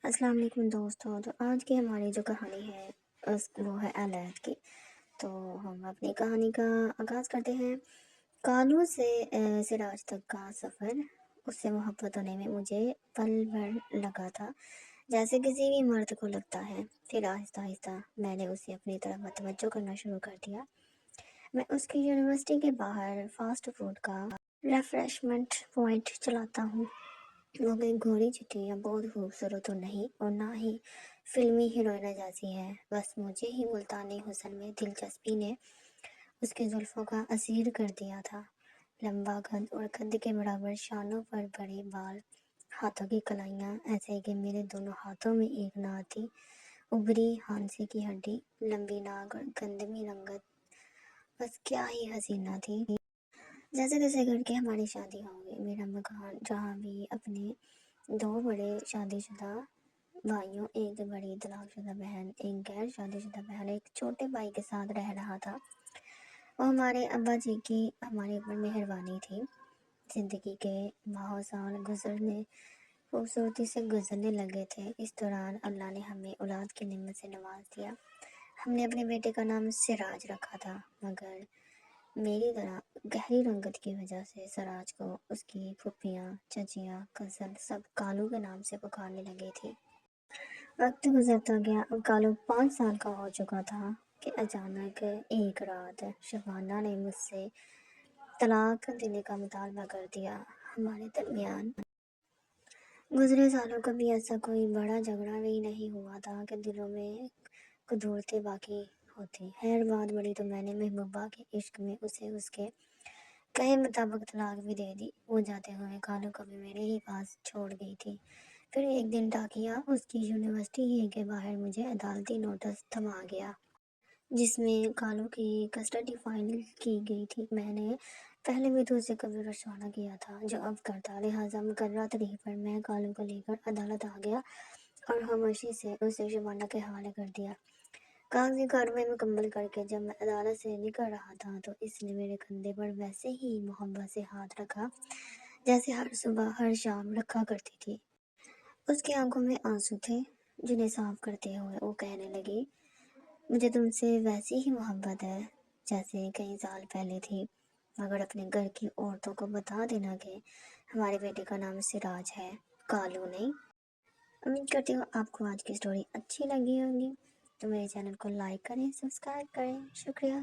अस्सलाम वालेकुम दोस्तों। तो आज की हमारी जो कहानी है वो है अलायद की। तो हम अपनी कहानी का आगाज़ करते हैं। कानू से सिराज तक का सफ़र, उससे मोहब्बत होने में मुझे पल भर लगा था, जैसे किसी भी मर्द को लगता है। फिर आहिस्ता आहिस्ता मैंने उसे अपनी तरफ तवज्जो करना शुरू कर दिया। मैं उसकी यूनिवर्सिटी के बाहर फास्ट फूड का रेफ्रेशमेंट पॉइंट चलाता हूँ। वो कोई घोड़ी चिट्ठी या बहुत खूबसूरत तो नहीं, और ना ही फिल्मी हीरोइन जैसी है। बस मुझे ही मुल्तानी हुस्न में दिलचस्पी ने उसकी जुल्फों का असीर कर दिया था। लंबा कद और कद के बराबर शानों पर बड़े बाल, हाथों की कलाइयाँ ऐसे कि मेरे दोनों हाथों में एक नाक थी, उभरी हांसी की हड्डी, लंबी नाक और गंदमी रंगत। बस क्या ही हसीना थी। जैसे तैसे करके हमारी शादी हो गई। मेरा मकान, जहाँ भी अपने दो बड़े शादीशुदा भाइयों, एक बड़ी तलाकशुदा बहन, एक गैर शादीशुदा बहन, एक छोटे भाई के साथ रह रहा था। वो हमारे अब्बा जी की हमारे ऊपर मेहरबानी थी। जिंदगी के माह साल गुजरने खूबसूरती से गुजरने लगे थे। इस दौरान अल्लाह ने हमें औलाद की नेमत से नवाज दिया। हमने अपने बेटे का नाम सिराज रखा था, मगर मेरी तरह गहरी रंगत की वजह से सिराज को उसकी फूफियाँ, चचियाँ, कज़न सब कालू के नाम से पुकारने लगी थी। वक्त गुजरता गया। अब कालू 5 साल का हो चुका था कि अचानक एक रात शबाना ने मुझसे तलाक देने का मुतालबा कर दिया। हमारे दरमियान गुजरे सालों कभी ऐसा कोई बड़ा झगड़ा भी नहीं हुआ था कि दिलों में कुदूरतें बाकी होती। खैर, बात बड़ी तो मैंने महबूबा के इश्क में उसे उसके कहे मुताबिक तलाक भी दे दी। वो जाते हुए कालू को भी मेरे ही पास छोड़ गई थी। फिर एक दिन डाकिया उसकी यूनिवर्सिटी ही के बाहर मुझे अदालती नोटिस थमा गया, जिसमें कालू की कस्टडी फाइल की गई थी। मैंने पहले भी तो उसे कभी रश्वा न किया था जो अब करता, लिहाजा मुकर्रर तारीख पर मैं कालू को लेकर अदालत आ गया और खामोशी से उसे शबाना के हवाले कर दिया। कागजी कार्रवाई मुकम्मल करके जब मैं अदालत से निकल रहा था तो इसने मेरे कंधे पर वैसे ही मोहब्बत से हाथ रखा जैसे हर सुबह हर शाम रखा करती थी। उसकी आंखों में आंसू थे, जिन्हें साफ करते हुए वो कहने लगी, मुझे तुमसे वैसी ही मोहब्बत है जैसे कई साल पहले थी, मगर अपने घर की औरतों को बता देना कि हमारे बेटे का नाम सिराज है, कालू नहीं। उम्मीद करती हूँ आपको आज की स्टोरी अच्छी लगी होगी। तो मेरे चैनल को लाइक करें, सब्सक्राइब करें। शुक्रिया।